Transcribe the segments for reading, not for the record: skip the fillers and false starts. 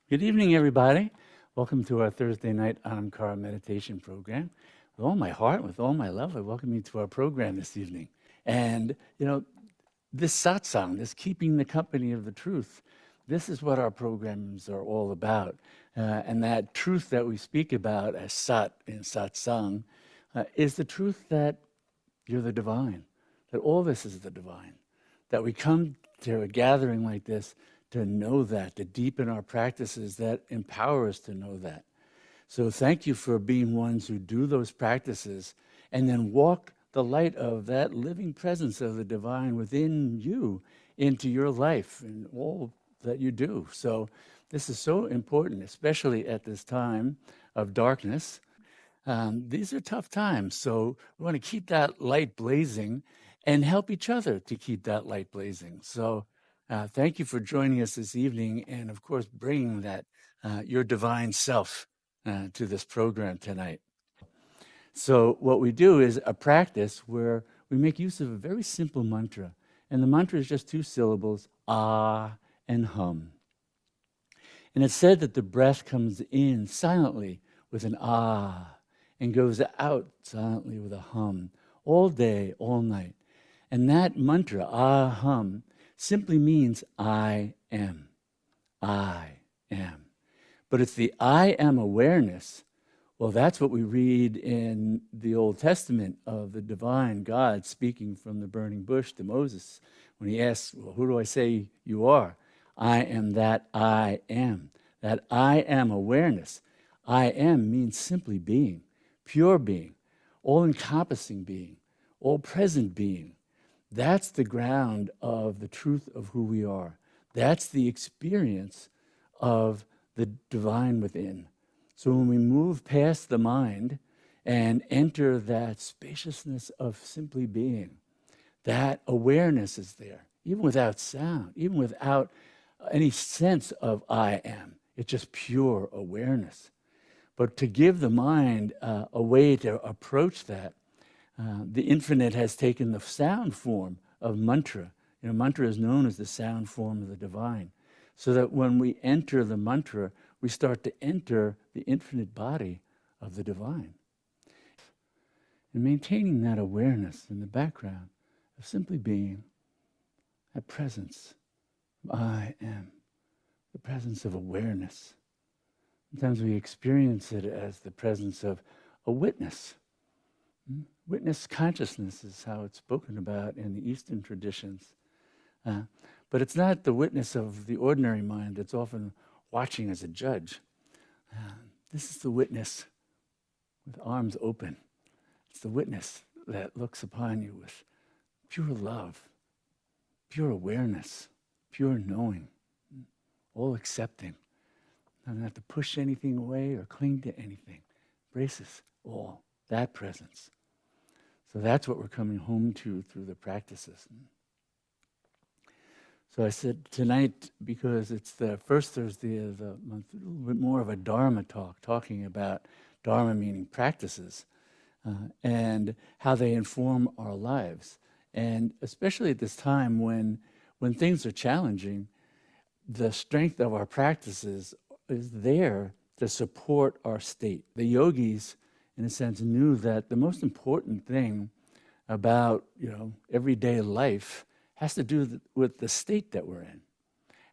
Good evening, everybody. Welcome to our Thursday night Ahamkara meditation program. With all my heart, with all my love, I welcome you to our program this evening. And, this satsang, this keeping the company of the truth, this is what our programs are all about. And that truth that we speak about as sat in satsang is the truth that you're the divine, that all this is the divine, that we come to a gathering like this to know that, to deepen our practices that empower us to know that. So thank you for being ones who do those practices and then walk the light of that living presence of the divine within you into your life and all that you do. So this is so important, especially at this time of darkness. These are tough times, so we want to keep that light blazing and help each other to keep that light blazing. So thank you for joining us this evening and, of course, bringing that your divine self to this program tonight. So what we do is a practice where we make use of a very simple mantra. And the mantra is just 2 syllables, ah and hum. And it's said that the breath comes in silently with an ah and goes out silently with a hum all day, all night. And that mantra, ah hum, simply means I am. I am. But it's the I am awareness. Well, that's what we read in the Old Testament of the divine God speaking from the burning bush to Moses when he asks, well, who do I say you are? I am that I am. That I am awareness. I am means simply being, pure being, all-encompassing being, all-present being. That's the ground of the truth of who we are. That's the experience of the divine within. So when we move past the mind and enter that spaciousness of simply being, that awareness is there, even without sound, even without any sense of I am. It's just pure awareness. But to give the mind a way to approach that, the infinite has taken the sound form of mantra. Mantra is known as the sound form of the divine. So that when we enter the mantra, we start to enter the infinite body of the divine. And maintaining that awareness in the background of simply being, that presence of I am, the presence of awareness. Sometimes we experience it as the presence of a witness. Witness consciousness is how it's spoken about in the Eastern traditions. But it's not the witness of the ordinary mind that's often watching as a judge. This is the witness with arms open. It's the witness that looks upon you with pure love, pure awareness, pure knowing, all accepting. Doesn't have to push anything away or cling to anything. Embraces all that presence. So that's what we're coming home to through the practices. So I said tonight, because it's the first Thursday of the month, a little bit more of a Dharma talk, talking about Dharma meaning practices and how they inform our lives. And especially at this time when things are challenging, the strength of our practices is there to support our state. The yogis, in a sense, knew that the most important thing about everyday life has to do with the state that we're in.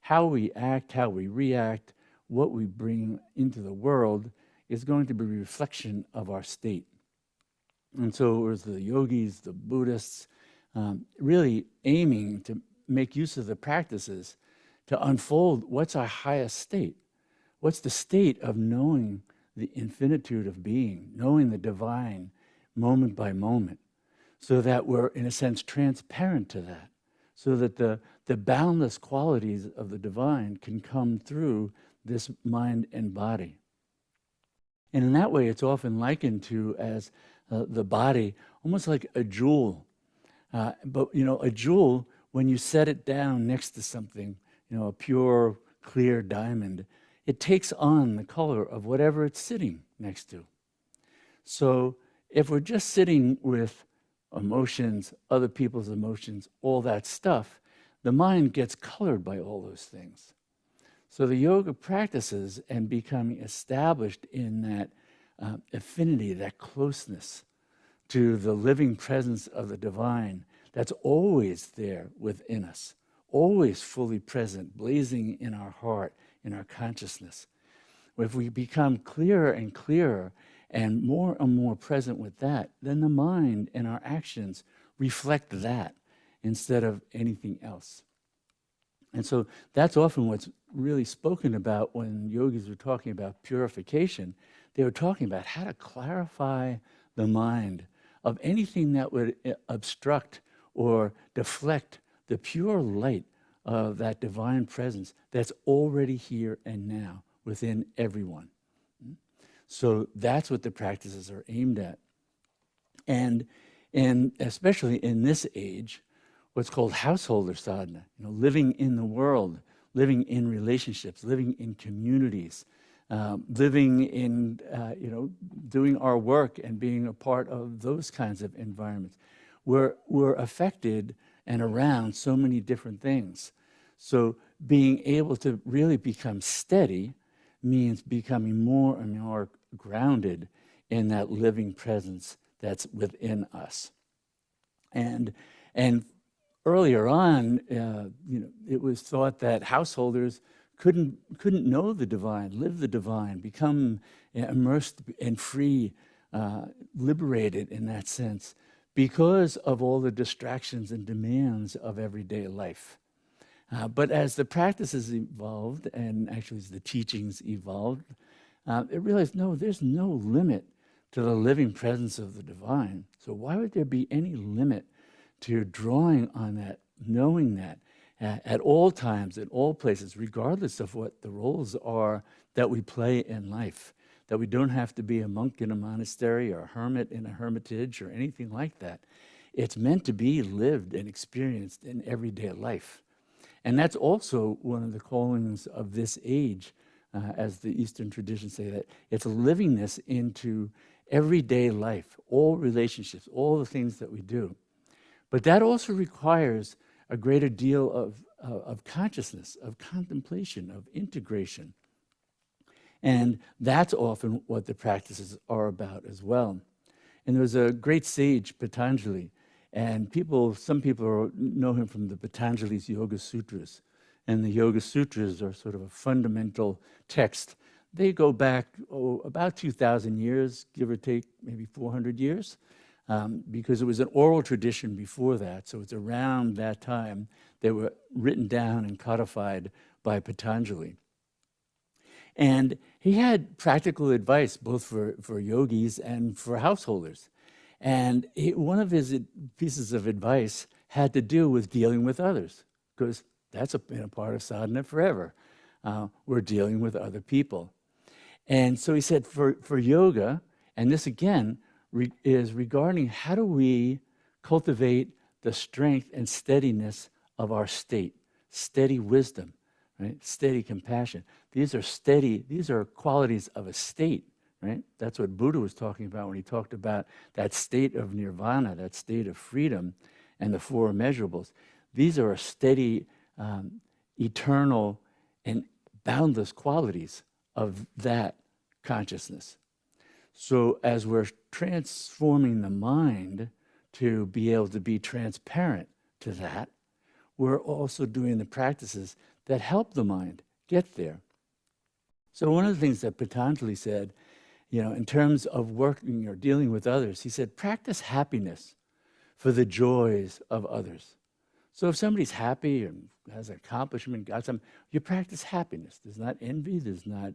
How we act, how we react, what we bring into the world is going to be a reflection of our state. And so it was the yogis, the Buddhists, really aiming to make use of the practices to unfold what's our highest state. What's the state of knowing the infinitude of being, knowing the divine moment by moment, so that we're, in a sense, transparent to that, so that the boundless qualities of the divine can come through this mind and body. And in that way, it's often likened to as the body, almost like a jewel. But a jewel, when you set it down next to something, a pure, clear diamond, it takes on the color of whatever it's sitting next to. So if we're just sitting with emotions, other people's emotions, all that stuff, the mind gets colored by all those things. So the yoga practices and becoming established in that affinity, that closeness to the living presence of the divine that's always there within us, always fully present, blazing in our heart, in our consciousness. If we become clearer and clearer and more present with that, then the mind and our actions reflect that instead of anything else. And so that's often what's really spoken about when yogis were talking about purification. They were talking about how to clarify the mind of anything that would obstruct or deflect the pure light of that divine presence that's already here and now within everyone. So that's what the practices are aimed at. And especially in this age, what's called householder sadhana, living in the world, living in relationships, living in communities, living in, doing our work and being a part of those kinds of environments. We're affected and around so many different things. So being able to really become steady means becoming more and more grounded in that living presence that's within us. And earlier on, it was thought that householders couldn't know the divine, live the divine, become immersed and free, liberated in that sense, because of all the distractions and demands of everyday life. But as the practices evolved, and actually as the teachings evolved, it realized, no, there's no limit to the living presence of the divine. So why would there be any limit to drawing on that, knowing that at all times, at all places, regardless of what the roles are that we play in life, that we don't have to be a monk in a monastery or a hermit in a hermitage or anything like that. It's meant to be lived and experienced in everyday life. And that's also one of the callings of this age, as the Eastern traditions say, that it's living this into everyday life, all relationships, all the things that we do. But that also requires a greater deal of consciousness, of contemplation, of integration. And that's often what the practices are about as well. And there was a great sage, Patanjali, and some people know him from the Patanjali's Yoga Sutras. And the Yoga Sutras are sort of a fundamental text. They go back about 2,000 years, give or take maybe 400 years, because it was an oral tradition before that. So it's around that time they were written down and codified by Patanjali. And he had practical advice both for yogis and for householders. And one of his pieces of advice had to do with dealing with others, because that's been a part of sadhana forever. We're dealing with other people. And so he said for yoga, and this again is regarding how do we cultivate the strength and steadiness of our state, steady wisdom, right? Steady compassion. These are qualities of a state, right? That's what Buddha was talking about when he talked about that state of nirvana, that state of freedom, and the four immeasurables. These are steady, eternal, and boundless qualities of that consciousness. So as we're transforming the mind to be able to be transparent to that, we're also doing the practices that help the mind get there. So one of the things that Patanjali said, in terms of working or dealing with others, he said, practice happiness for the joys of others. So if somebody's happy and has an accomplishment, got something, you practice happiness. There's not envy, there's not,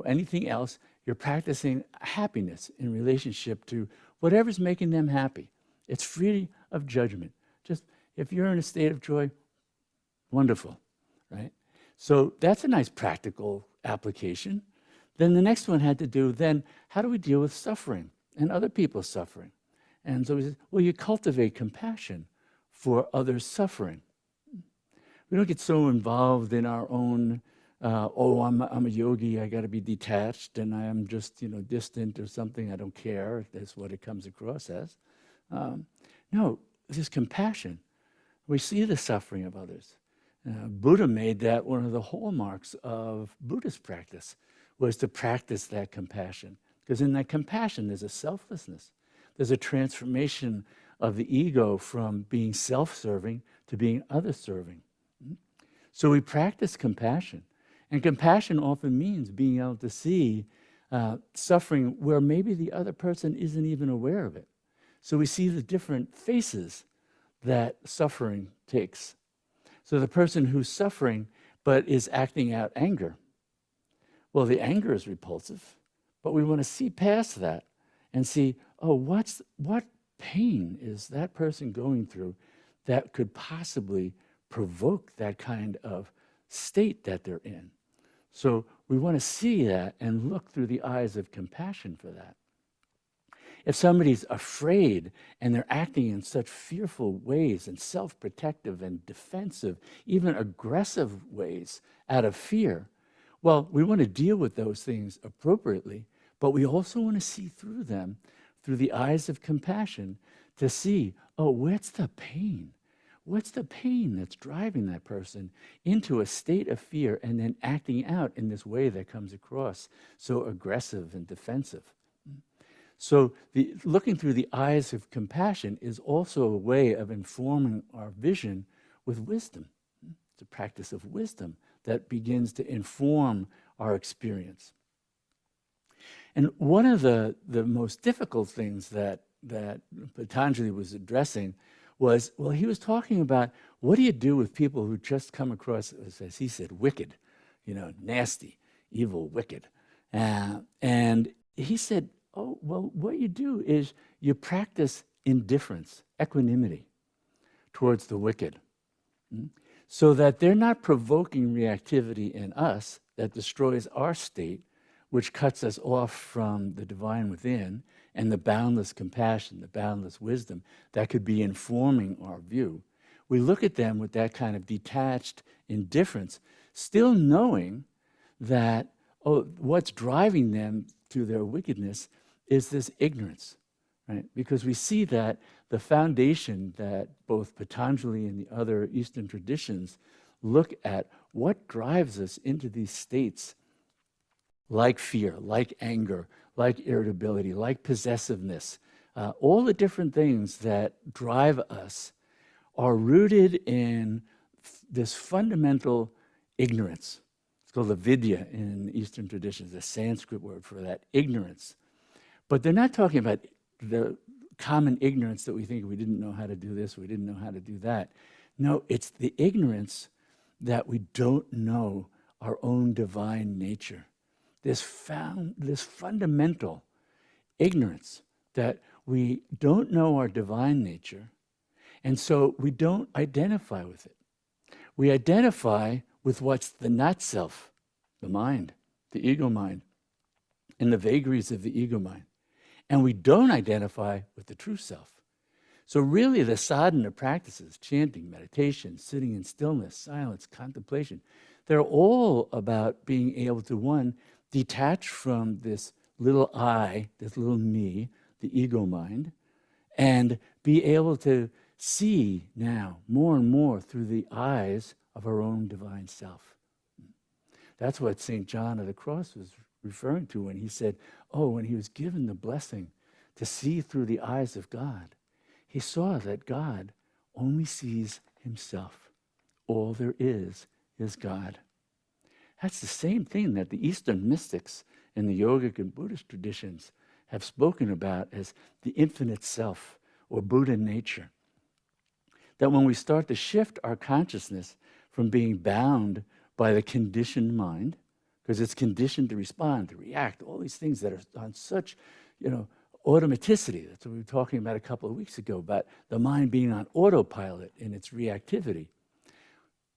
anything else. You're practicing happiness in relationship to whatever's making them happy. It's free of judgment. Just if you're in a state of joy, wonderful, right? So that's a nice practical application. Then the next one had to do, then how do we deal with suffering and other people's suffering? And so he says, well, you cultivate compassion for others' suffering. We don't get so involved in our own, I'm a yogi, I got to be detached, and I am just, distant or something, I don't care. That's what it comes across as. No, this is compassion. We see the suffering of others. Buddha made that one of the hallmarks of Buddhist practice, was to practice that compassion. Because in that compassion, there's a selflessness. There's a transformation of the ego from being self-serving to being other-serving. So we practice compassion. And compassion often means being able to see suffering where maybe the other person isn't even aware of it. So we see the different faces that suffering takes. So the person who's suffering but is acting out anger, well, the anger is repulsive, but we want to see past that and see, oh, what pain is that person going through that could possibly provoke that kind of state that they're in. So we want to see that and look through the eyes of compassion for that. If somebody's afraid and they're acting in such fearful ways and self-protective and defensive, even aggressive ways out of fear, well, we want to deal with those things appropriately, but we also want to see through them through the eyes of compassion to see, oh, what's the pain? What's the pain that's driving that person into a state of fear and then acting out in this way that comes across so aggressive and defensive? So looking through the eyes of compassion is also a way of informing our vision with wisdom. It's a practice of wisdom that begins to inform our experience. And one of the most difficult things that Patanjali was addressing was, well, he was talking about, what do you do with people who just come across, as he said, wicked, nasty, evil, wicked. And he said, oh, well, what you do is you practice indifference, equanimity towards the wicked, so that they're not provoking reactivity in us that destroys our state, which cuts us off from the divine within and the boundless compassion, the boundless wisdom that could be informing our view. We look at them with that kind of detached indifference, still knowing that, oh, what's driving them to their wickedness is this ignorance, right? Because we see that the foundation that both Patanjali and the other Eastern traditions look at, what drives us into these states like fear, like anger, like irritability, like possessiveness. All the different things that drive us are rooted in this fundamental ignorance. It's called avidya in Eastern traditions, the Sanskrit word for that, ignorance. But they're not talking about the common ignorance that we think we didn't know how to do this, we didn't know how to do that. No, it's the ignorance that we don't know our own divine nature. This fundamental ignorance that we don't know our divine nature, and so we don't identify with it. We identify with what's the not self, the mind, the ego mind, and the vagaries of the ego mind. And we don't identify with the true self. So really the sadhana practices, chanting, meditation, sitting in stillness, silence, contemplation, they're all about being able to, one, detach from this little I, this little me, the ego mind, and be able to see now more and more through the eyes of our own divine self. That's what St. John of the Cross was referring to when he said, oh, when he was given the blessing to see through the eyes of God, he saw that God only sees himself. All there is God. That's the same thing that the Eastern mystics in the yogic and Buddhist traditions have spoken about as the infinite self or Buddha nature. That when we start to shift our consciousness from being bound by the conditioned mind, because it's conditioned to respond, to react, all these things that are on such, automaticity. That's what we were talking about a couple of weeks ago, about the mind being on autopilot in its reactivity.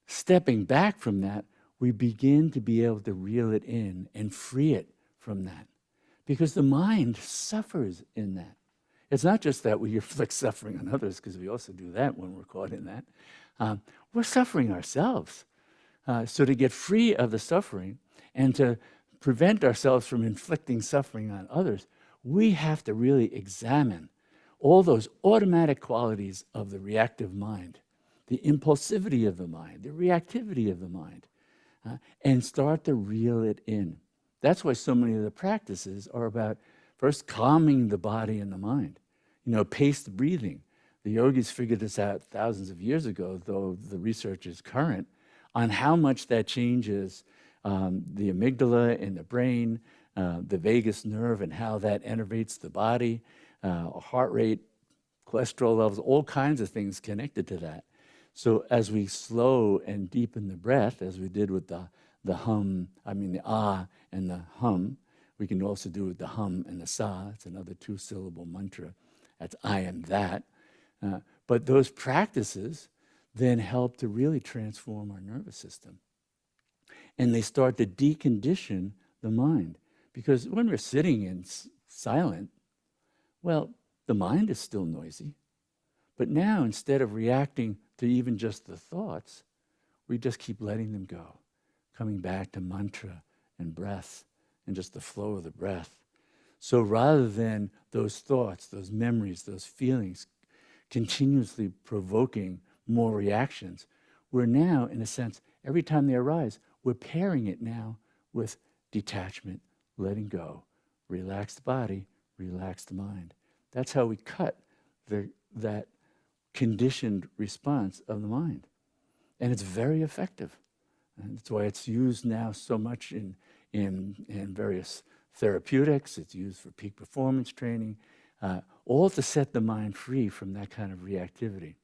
Stepping back from that, we begin to be able to reel it in and free it from that. Because the mind suffers in that. It's not just that we inflict suffering on others, because we also do that when we're caught in that. We're suffering ourselves. So to get free of the suffering and to prevent ourselves from inflicting suffering on others, we have to really examine all those automatic qualities of the reactive mind the impulsivity of the mind, the reactivity of the mind, and start to reel it in. That's why so many of the practices are about first calming the body and the mind. Paced breathing. The yogis figured this out thousands of years ago, though the research is current, on how much that changes the amygdala in the brain, the vagus nerve, and how that innervates the body, heart rate, cholesterol levels, all kinds of things connected to that. So as we slow and deepen the breath, as we did with the ah and the hum, we can also do with the hum and the sa. It's another 2-syllable mantra. That's I am that. But those practices then help to really transform our nervous system. And they start to decondition the mind. Because when we're sitting in silent, well, the mind is still noisy. But now, instead of reacting to even just the thoughts, we just keep letting them go, coming back to mantra and breath and just the flow of the breath. So rather than those thoughts, those memories, those feelings continuously provoking more reactions, we're now, in a sense, every time they arise, we're pairing it now with detachment, letting go, relaxed body, relaxed mind. That's how we cut that conditioned response of the mind. And it's very effective. And that's why it's used now so much in various therapeutics. It's used for peak performance training, all to set the mind free from that kind of reactivity.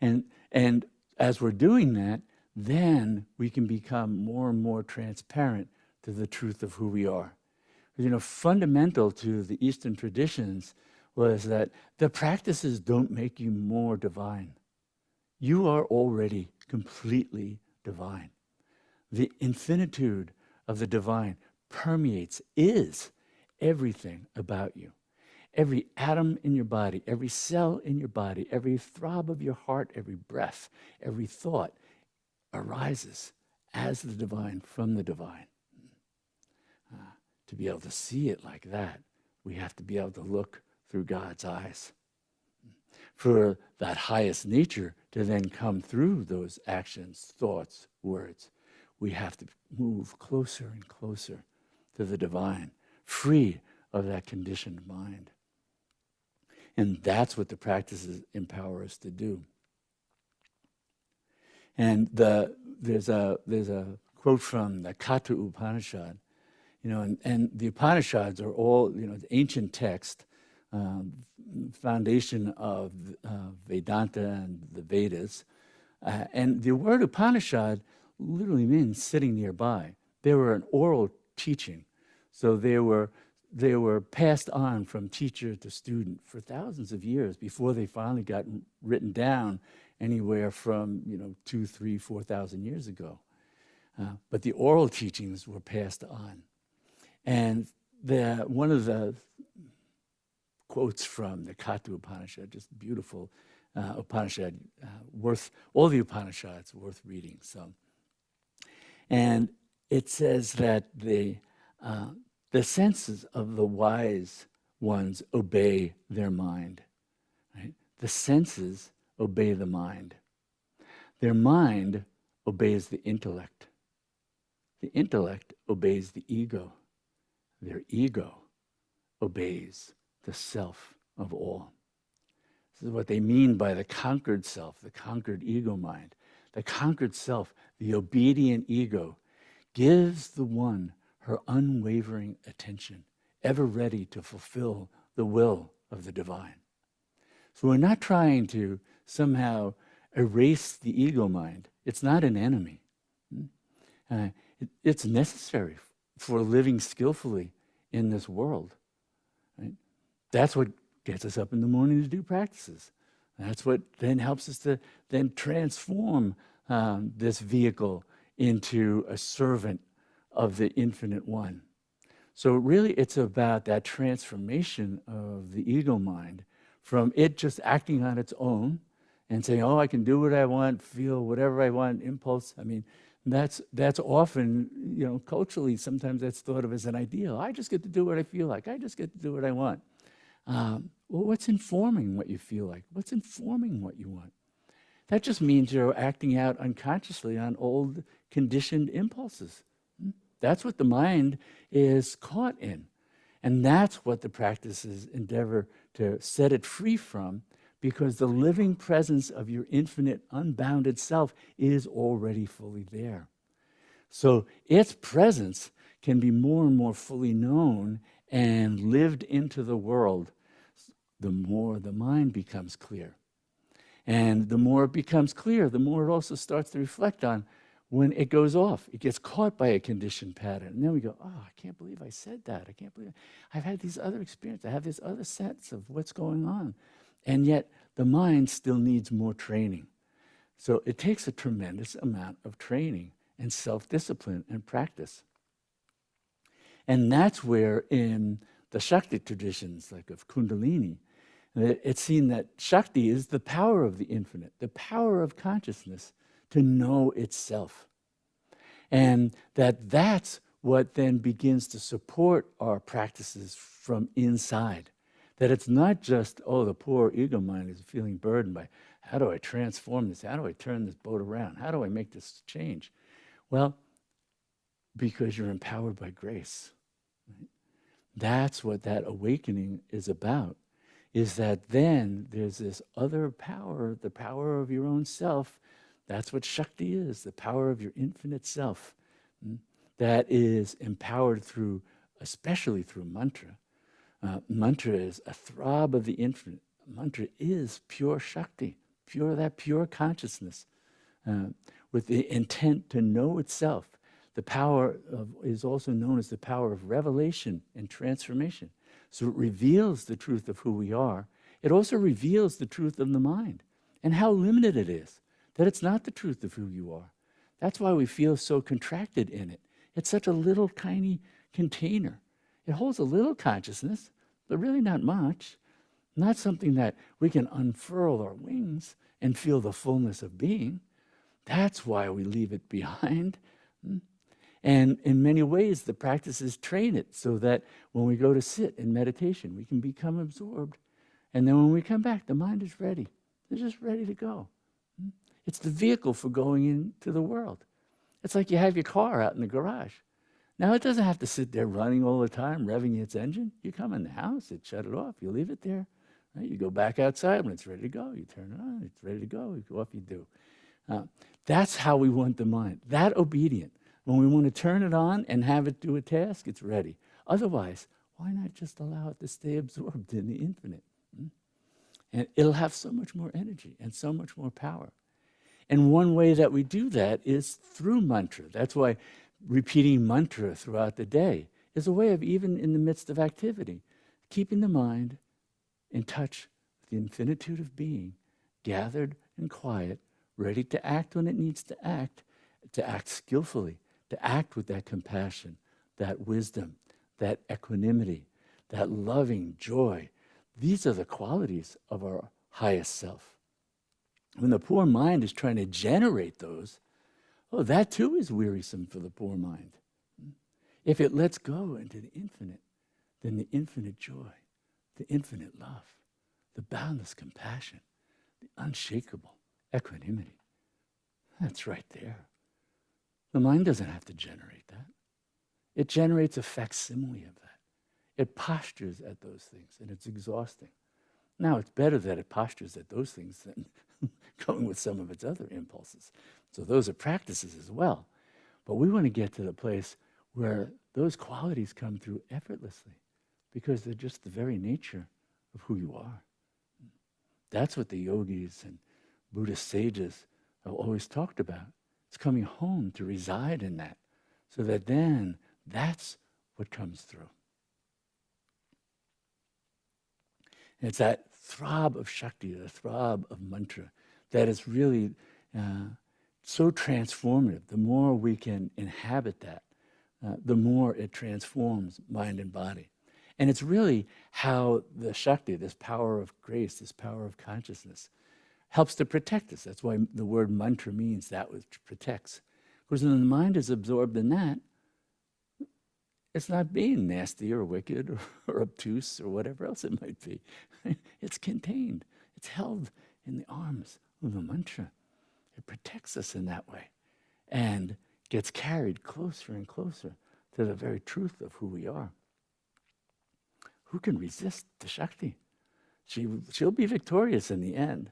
And as we're doing that, then we can become more and more transparent to the truth of who we are. Fundamental to the Eastern traditions was that the practices don't make you more divine. You are already completely divine. The infinitude of the divine permeates, is everything about you. Every atom in your body, every cell in your body, every throb of your heart, every breath, every thought arises as the divine from the divine. To be able to see it like that, we have to be able to look through God's eyes. For that highest nature to then come through those actions, thoughts, words, we have to move closer and closer to the divine, free of that conditioned mind. And that's what the practices empower us to do. And there's a quote from the Katha Upanishad, and the Upanishads are all, the ancient text, foundation of Vedanta and the Vedas. And the word Upanishad literally means sitting nearby. They were an oral teaching. So they were passed on from teacher to student for thousands of years before they finally got written down anywhere from 2,000, 3,000, 4,000 years ago. But the oral teachings were passed on. And one of the quotes from the Katha Upanishad, just beautiful Upanishad, all the Upanishads worth reading. So, and it says that the senses of the wise ones obey their mind. Right? The senses obey the mind. Their mind obeys the intellect. The intellect obeys the ego. Their ego obeys the self of all. This is what they mean by the conquered self, the conquered ego mind. The conquered self, the obedient ego, gives the one her unwavering attention, ever ready to fulfill the will of the divine. So we're not trying to somehow erase the ego mind. It's not an enemy. It's necessary for living skillfully in this world. Right? That's what gets us up in the morning to do practices. That's what then helps us to then transform this vehicle into a servant of the infinite one. So really it's about that transformation of the ego mind from it just acting on its own and saying, I can do what I want, feel whatever I want, impulse. That's often, culturally, sometimes that's thought of as an ideal. I just get to do what I feel like. I just get to do what I want. Well, what's informing what you feel like? What's informing what you want? That just means you're acting out unconsciously on old conditioned impulses. That's what the mind is caught in. And that's what the practices endeavor to set it free from, because the living presence of your infinite, unbounded self is already fully there. So its presence can be more and more fully known and lived into the world, the more the mind becomes clear. And the more it becomes clear, the more it also starts to reflect on when it goes off. It gets caught by a conditioned pattern. And then we go, oh, I can't believe I said that. I can't believe I've had these other experiences. I have this other sense of what's going on. And yet the mind still needs more training. So it takes a tremendous amount of training and self-discipline and practice. And that's where in the Shakti traditions, like of Kundalini, it's seen that Shakti is the power of the infinite, the power of consciousness to know itself. And that's what then begins to support our practices from inside. That it's not just, oh, the poor ego mind is feeling burdened by, how do I transform this? How do I turn this boat around? How do I make this change? Well, because you're empowered by grace. Right? That's what that awakening is about. Is that then there's this other power, the power of your own self. That's what Shakti is, the power of your infinite self. That is empowered through, especially through mantra. Mantra is a throb of the infinite. Mantra is pure Shakti, pure consciousness, with the intent to know itself. The power is also known as the power of revelation and transformation. So it reveals the truth of who we are. It also reveals the truth of the mind and how limited it is, that it's not the truth of who you are. That's why we feel so contracted in it. It's such a little tiny container. It holds a little consciousness, but really not much. Not something that we can unfurl our wings and feel the fullness of being. That's why we leave it behind. And in many ways, the practices train it so that when we go to sit in meditation, we can become absorbed. And then when we come back, the mind is ready. It's just ready to go. It's the vehicle for going into the world. It's like you have your car out in the garage. Now, it doesn't have to sit there running all the time, revving its engine. You come in the house, it shut it off, you leave it there. Right? You go back outside when it's ready to go. You turn it on, it's ready to go. You go off, you do. That's how we want the mind, that obedient. When we want to turn it on and have it do a task, it's ready. Otherwise, why not just allow it to stay absorbed in the infinite? And it'll have so much more energy and so much more power. And one way that we do that is through mantra. That's why repeating mantra throughout the day is a way of, even in the midst of activity, keeping the mind in touch with the infinitude of being, gathered and quiet, ready to act when it needs to act skillfully, to act with that compassion, that wisdom, that equanimity, that loving joy. These are the qualities of our highest self. When the poor mind is trying to generate those, that too is wearisome for the poor mind. If it lets go into the infinite, then the infinite joy, the infinite love, the boundless compassion, the unshakable equanimity, that's right there. The mind doesn't have to generate that. It generates a facsimile of that. It postures at those things, and it's exhausting. Now, it's better that it postures at those things than going with some of its other impulses. So those are practices as well. But we want to get to the place where those qualities come through effortlessly, because they're just the very nature of who you are. That's what the yogis and Buddhist sages have always talked about. It's coming home to reside in that, so that then that's what comes through. And it's that throb of Shakti, the throb of mantra, that is really so transformative. The more we can inhabit that, the more it transforms mind and body. And it's really how the Shakti, this power of grace, this power of consciousness, helps to protect us. That's why the word mantra means that which protects. Because when the mind is absorbed in that, it's not being nasty or wicked or obtuse or whatever else it might be. It's contained. It's held in the arms of the mantra, it protects us in that way and gets carried closer and closer to the very truth of who we are. Who can resist the Shakti? She'll be victorious in the end.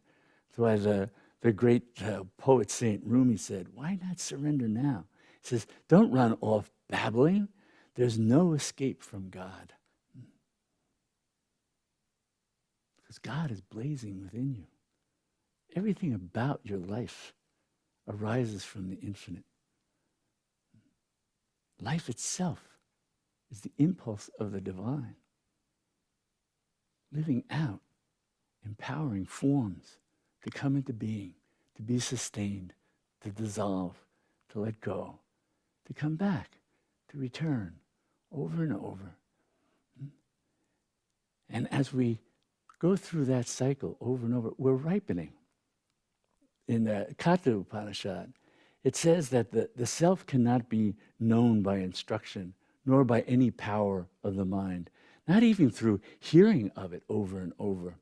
That's why the great poet Saint Rumi said, why not surrender now? He says, don't run off babbling. There's no escape from God. Because God is blazing within you. Everything about your life arises from the infinite. Life itself is the impulse of the divine, living out, empowering forms to come into being, to be sustained, to dissolve, to let go, to come back, to return over and over. And as we go through that cycle over and over, we're ripening. In the Katha Upanishad, it says that the self cannot be known by instruction, nor by any power of the mind, not even through hearing of it over and over.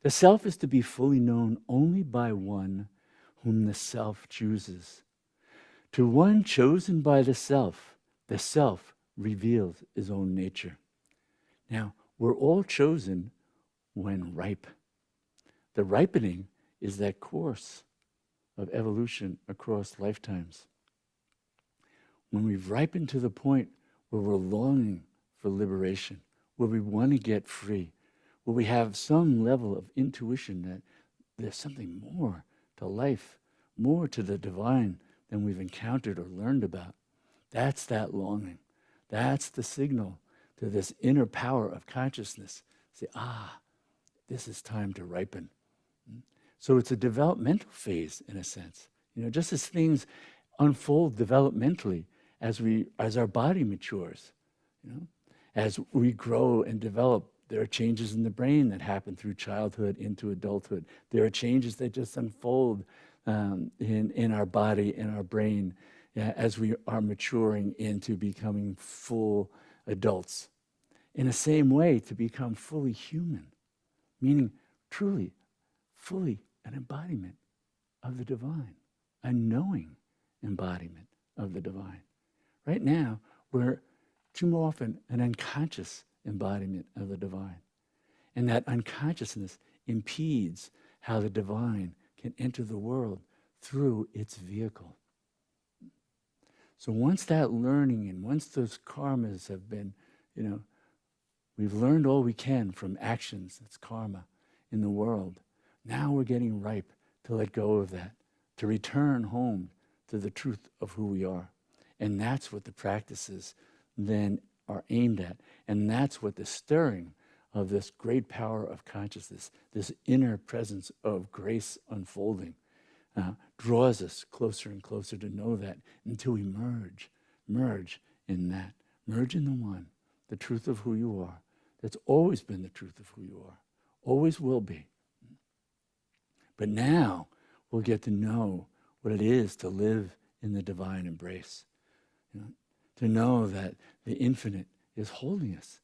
The self is to be fully known only by one whom the self chooses. To one chosen by the self reveals his own nature. Now, we're all chosen when ripe. The ripening is that course of evolution across lifetimes. When we've ripened to the point where we're longing for liberation, where we want to get free, where we have some level of intuition that there's something more to life, more to the divine than we've encountered or learned about. That's that longing. That's the signal to this inner power of consciousness. Say, this is time to ripen. So it's a developmental phase in a sense. Just as things unfold developmentally as our body matures, as we grow and develop, there are changes in the brain that happen through childhood into adulthood. There are changes that just unfold in our body, in our brain, as we are maturing into becoming full adults. In the same way, to become fully human, meaning truly, fully an embodiment of the divine, a knowing embodiment of the divine. Right now, we're too often an unconscious embodiment of the divine. And that unconsciousness impedes how the divine can enter the world through its vehicle. So once that learning and once those karmas have been, we've learned all we can from actions, that's karma, in the world. Now we're getting ripe to let go of that, to return home to the truth of who we are. And that's what the practices then are aimed at. And that's what the stirring of this great power of consciousness, this inner presence of grace unfolding, draws us closer and closer to know that until we merge in that. Merge in the one, the truth of who you are. That's always been the truth of who you are. Always will be. But now we'll get to know what it is to live in the divine embrace. To know that the infinite is holding us,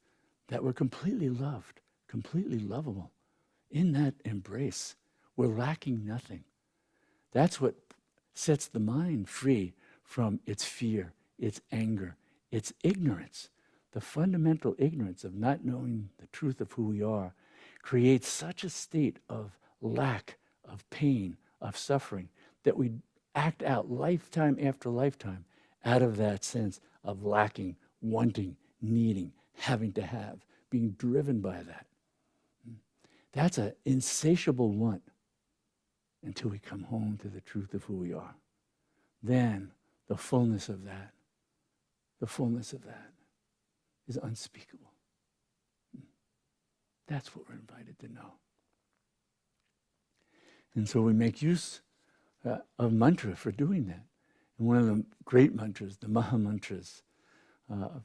that we're completely loved, completely lovable. In that embrace, we're lacking nothing. That's what sets the mind free from its fear, its anger, its ignorance. The fundamental ignorance of not knowing the truth of who we are creates such a state of lack, of pain, of suffering, that we act out lifetime after lifetime out of that sense of lacking, wanting, needing, having to have, being driven by that. That's an insatiable want until we come home to the truth of who we are. Then the fullness of that is unspeakable. That's what we're invited to know. And so we make use of mantra for doing that. And one of the great mantras, the Maha mantras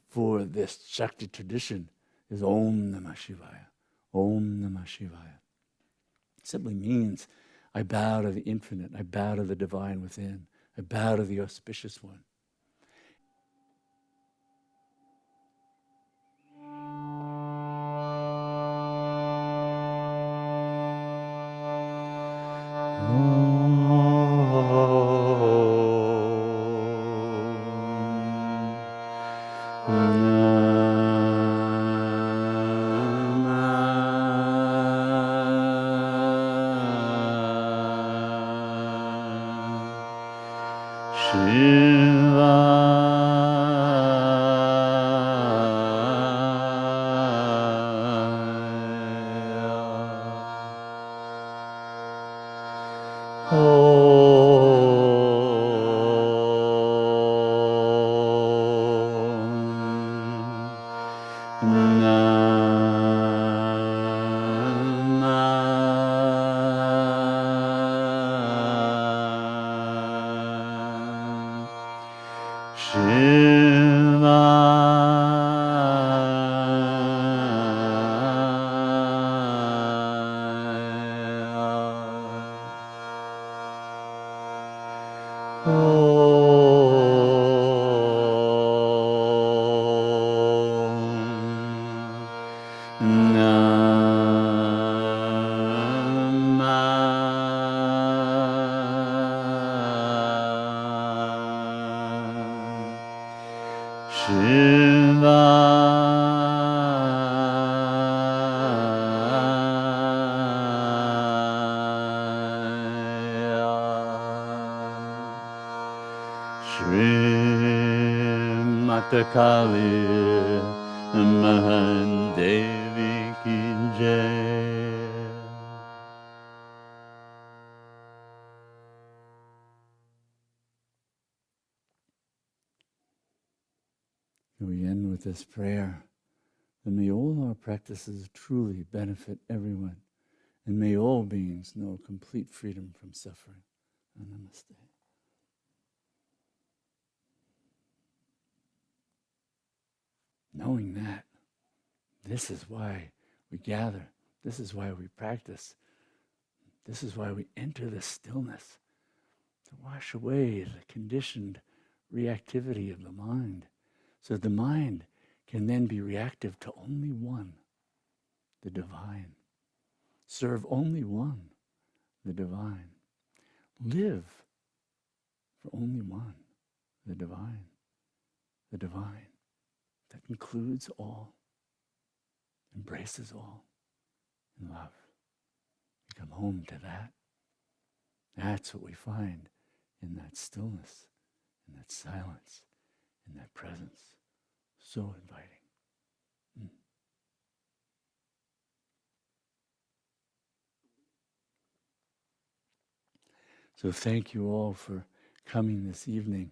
for this Shakti tradition is Om Namah Shivaya. Om Namah Shivaya. It simply means I bow to the infinite, I bow to the divine within, I bow to the auspicious one. Oh. Kali Mahan Devi Ki Jai. We end with this prayer. And may all our practices truly benefit everyone. And may all beings know complete freedom from suffering. Namaste. Knowing that, this is why we gather. This is why we practice. This is why we enter the stillness, to wash away the conditioned reactivity of the mind, so that the mind can then be reactive to only one, the divine. Serve only one, the divine. Live for only one, the divine. The divine that includes all, embraces all in love. We come home to that. That's what we find in that stillness, in that silence, in that presence. So inviting. So thank you all for coming this evening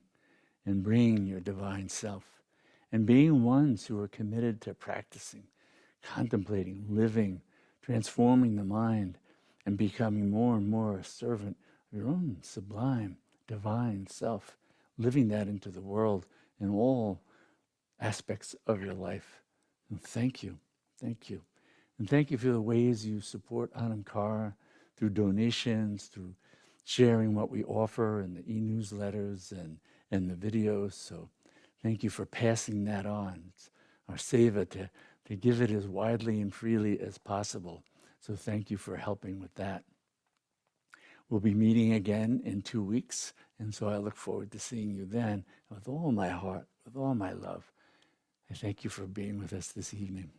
and bringing your divine self and being ones who are committed to practicing, contemplating, living, transforming the mind, and becoming more and more a servant of your own sublime, divine self, living that into the world in all aspects of your life. And thank you. Thank you. And thank you for the ways you support Anamkara through donations, through sharing what we offer in the e-newsletters and the videos. So thank you for passing that on. It's our seva to give it as widely and freely as possible. So thank you for helping with that. We'll be meeting again in 2 weeks, and so I look forward to seeing you then. With all my heart, with all my love, I thank you for being with us this evening.